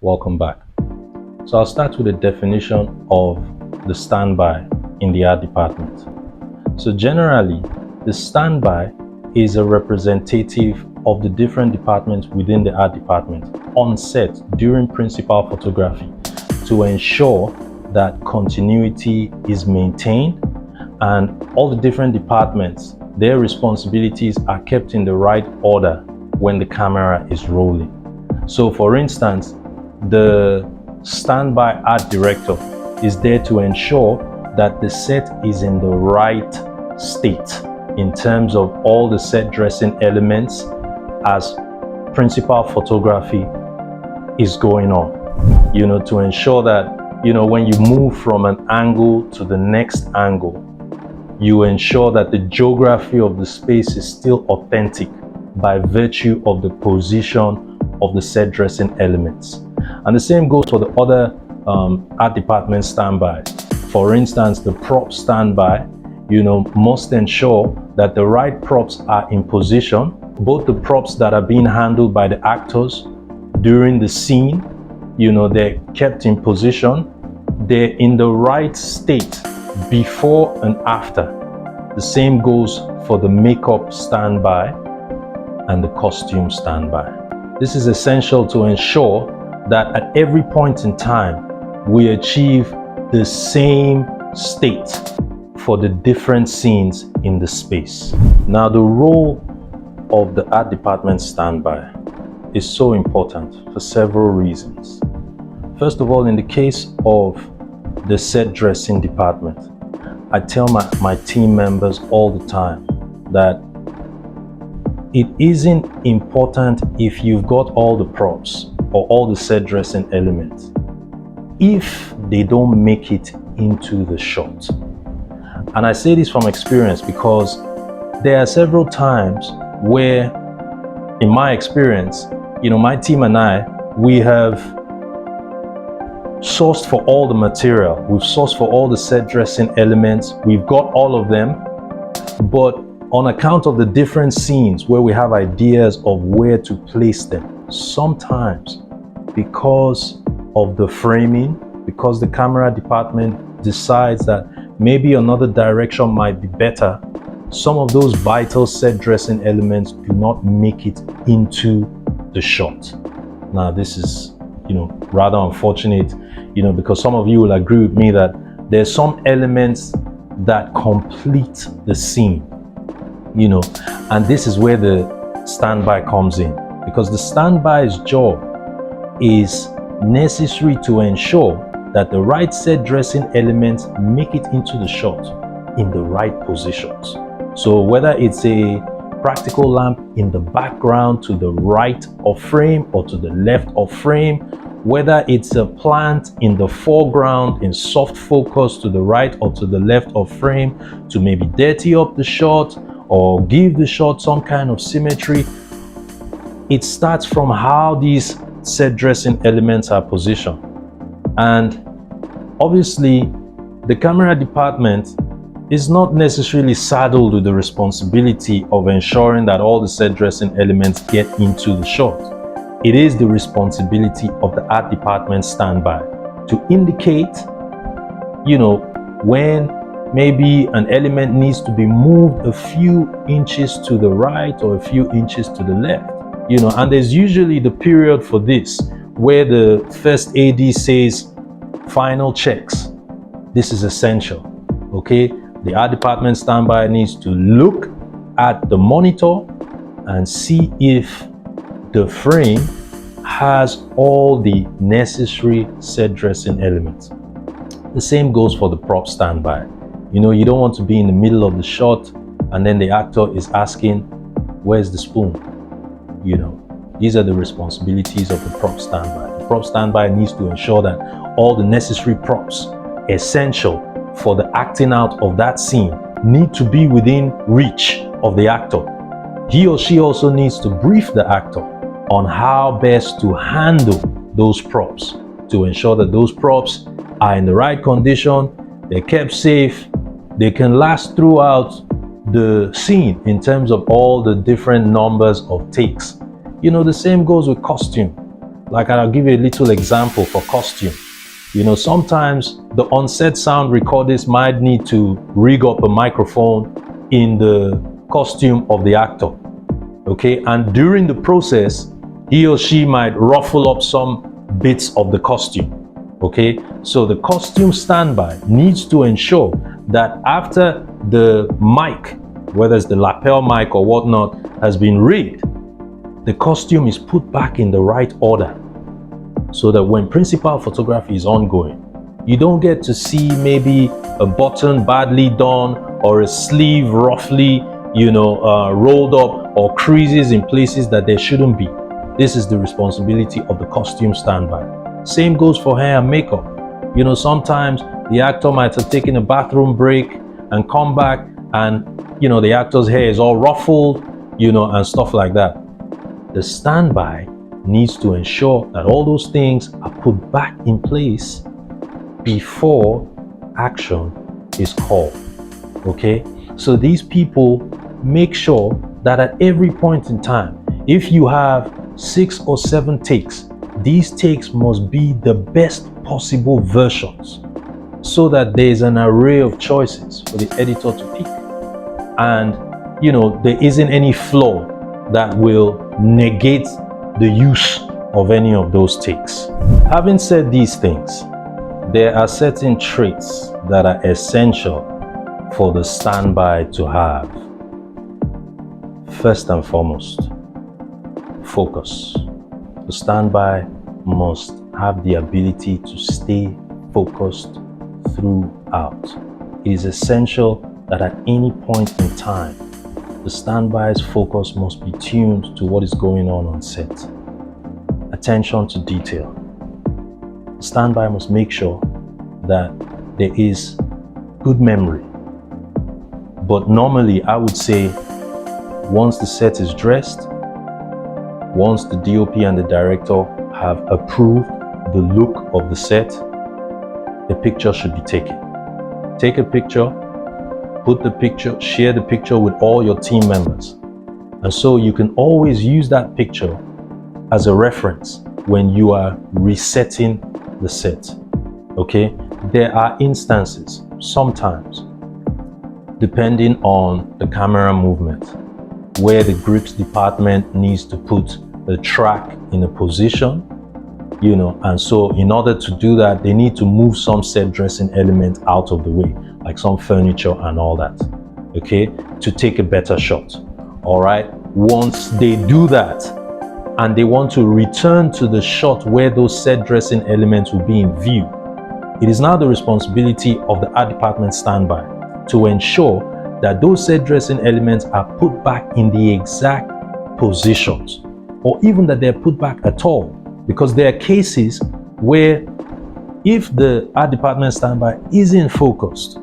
Welcome back. So I'll start with a definition of the standby in the art department. So generally, the standby is a representative of the different departments within the art department on set during principal photography to ensure that continuity is maintained and all the different departments, their responsibilities are kept in the right order when the camera is rolling. So for instance, the standby art director is there to ensure that the set is in the right state in terms of all the set dressing elements as principal photography is going on. To ensure that, when you move from an angle to the next angle, you ensure that the geography of the space is still authentic by virtue of the position of the set dressing elements. And the same goes for the other art department standby. For instance, the prop standby, must ensure that the right props are in position, both the props that are being handled by the actors during the scene, they're kept in position, they're in the right state before and after. The same goes for the makeup standby and the costume standby. This is essential to ensure that at every point in time, we achieve the same state for the different scenes in the space. Now, the role of the art department standby is so important for several reasons. First of all, in the case of the set dressing department, I tell my team members all the time that it isn't important if you've got all the props or all the set dressing elements if they don't make it into the shot. And I say this from experience because there are several times where, in my experience, my team and I, we have sourced for all the material, we've sourced for all the set dressing elements, we've got all of them, but on account of the different scenes where we have ideas of where to place them, sometimes because of the framing, because the camera department decides that maybe another direction might be better, some of those vital set dressing elements do not make it into the shot. Now, this is, rather unfortunate, because some of you will agree with me that there's some elements that complete the scene, and this is where the standby comes in, because the standby's job is necessary to ensure that the right set dressing elements make it into the shot in the right positions. So whether it's a practical lamp in the background to the right of frame or to the left of frame, whether it's a plant in the foreground in soft focus to the right or to the left of frame to maybe dirty up the shot or give the shot some kind of symmetry, it starts from how these set dressing elements are positioned. And obviously, the camera department is not necessarily saddled with the responsibility of ensuring that all the set dressing elements get into the shot. It is the responsibility of the art department standby to indicate, when maybe an element needs to be moved a few inches to the right or a few inches to the left, and there's usually the period for this where the first AD says final checks. This is essential, okay? The art department standby needs to look at the monitor and see if the frame has all the necessary set dressing elements. The same goes for the prop standby. You don't want to be in the middle of the shot and then the actor is asking, where's the spoon? These are the responsibilities of the prop standby. The prop standby needs to ensure that all the necessary props essential for the acting out of that scene need to be within reach of the actor. He or she also needs to brief the actor on how best to handle those props to ensure that those props are in the right condition, they're kept safe, they can last throughout the scene in terms of all the different numbers of takes. The same goes with costume. Like I'll give you a little example for costume. You know, sometimes the on-set sound recordist might need to rig up a microphone in the costume of the actor. Okay, and during the process, he or she might ruffle up some bits of the costume. Okay, so the costume standby needs to ensure that after the mic, whether it's the lapel mic or whatnot, has been rigged, the costume is put back in the right order, so that when principal photography is ongoing, you don't get to see maybe a button badly done or a sleeve roughly, rolled up, or creases in places that there shouldn't be. This is the responsibility of the costume standby. Same goes for hair and makeup. You know, sometimes the actor might have taken a bathroom break and come back, and the actor's hair is all ruffled, and stuff like that. The standby needs to ensure that all those things are put back in place before action is called. Okay, so these people make sure that at every point in time, if you have 6 or 7 takes, these takes must be the best possible versions, so that there's an array of choices for the editor to pick, and there isn't any flaw that will negate the use of any of those takes. Having said these things, there are certain traits that are essential for the standby to have. First and foremost, focus. The standby must have the ability to stay focused throughout. It is essential that at any point in time, the standby's focus must be tuned to what is going on set. Attention to detail. The standby must make sure that there is good memory. But normally, I would say, once the set is dressed, once the DOP and the director have approved the look of the set, a picture should be taken. Take a picture, put the picture, share the picture with all your team members. And so you can always use that picture as a reference when you are resetting the set. Okay? There are instances, sometimes, depending on the camera movement, where the grips department needs to put the track in a position, and so in order to do that, they need to move some set dressing element out of the way, like some furniture and all that, okay, to take a better shot. All right, once they do that and they want to return to the shot where those set dressing elements will be in view, it is now the responsibility of the art department standby to ensure that those set dressing elements are put back in the exact positions, or even that they're put back at all. Because there are cases where if the art department standby isn't focused,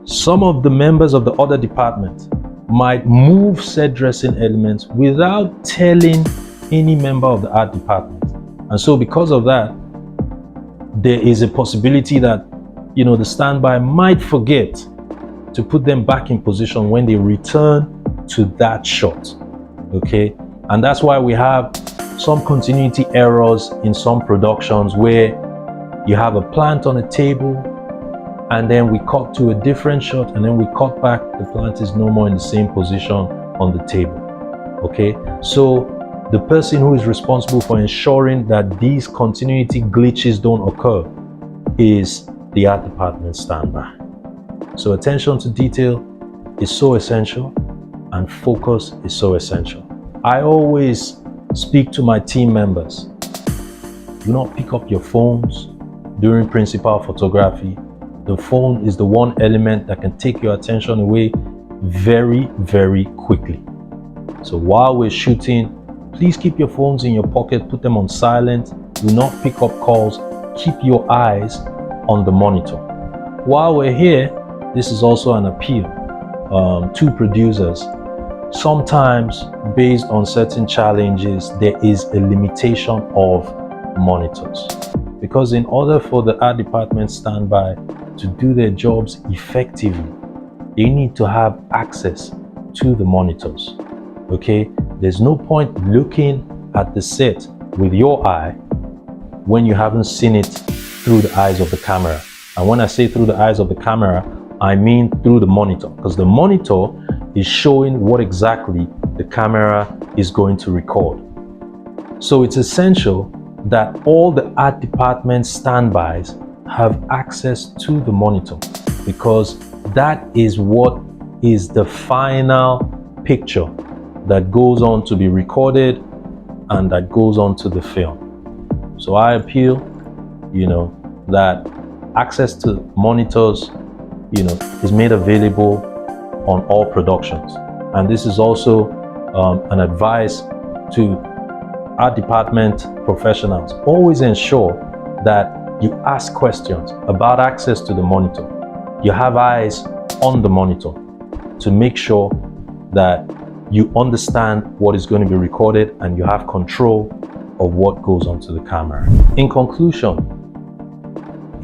some of the members of the other department might move set dressing elements without telling any member of the art department. And so because of that, there is a possibility that, the standby might forget to put them back in position when they return to that shot. Okay? And that's why we have some continuity errors in some productions where you have a plant on a table and then we cut to a different shot and then we cut back, the plant is no more in the same position on the table. Okay, so the person who is responsible for ensuring that these continuity glitches don't occur is the art department standby. So attention to detail is so essential, and focus is so essential. I always speak to my team members. Do not pick up your phones during principal photography. The phone is the one element that can take your attention away very, very quickly. So while we're shooting, please keep your phones in your pocket, put them on silent, do not pick up calls, keep your eyes on the monitor. While we're here, this is also an appeal to producers. Sometimes, based on certain challenges, there is a limitation of monitors. Because in order for the art department standby to do their jobs effectively, they need to have access to the monitors. Okay? There's no point looking at the set with your eye when you haven't seen it through the eyes of the camera. And when I say through the eyes of the camera, I mean through the monitor, because the monitor is showing what exactly the camera is going to record. So it's essential that all the art department standbys have access to the monitor, because that is what is the final picture that goes on to be recorded and that goes on to the film. So I appeal, that access to monitors, is made available on all productions. And this is also an advice to art department professionals. Always ensure that you ask questions about access to the monitor. You have eyes on the monitor to make sure that you understand what is going to be recorded and you have control of what goes onto the camera. In conclusion,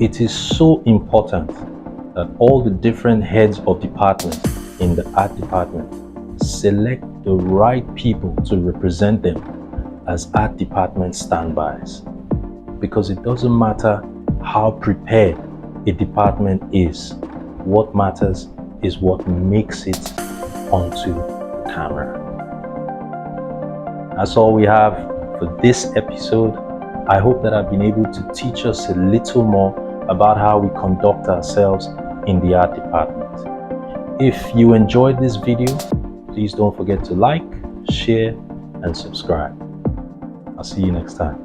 it is so important that all the different heads of department in the art department select the right people to represent them as art department standbys, because it doesn't matter how prepared a department is. What matters is what makes it onto the camera. That's all we have for this episode. I hope that I've been able to teach us a little more about how we conduct ourselves in the art department. If you enjoyed this video, please don't forget to like, share, and subscribe. I'll see you next time.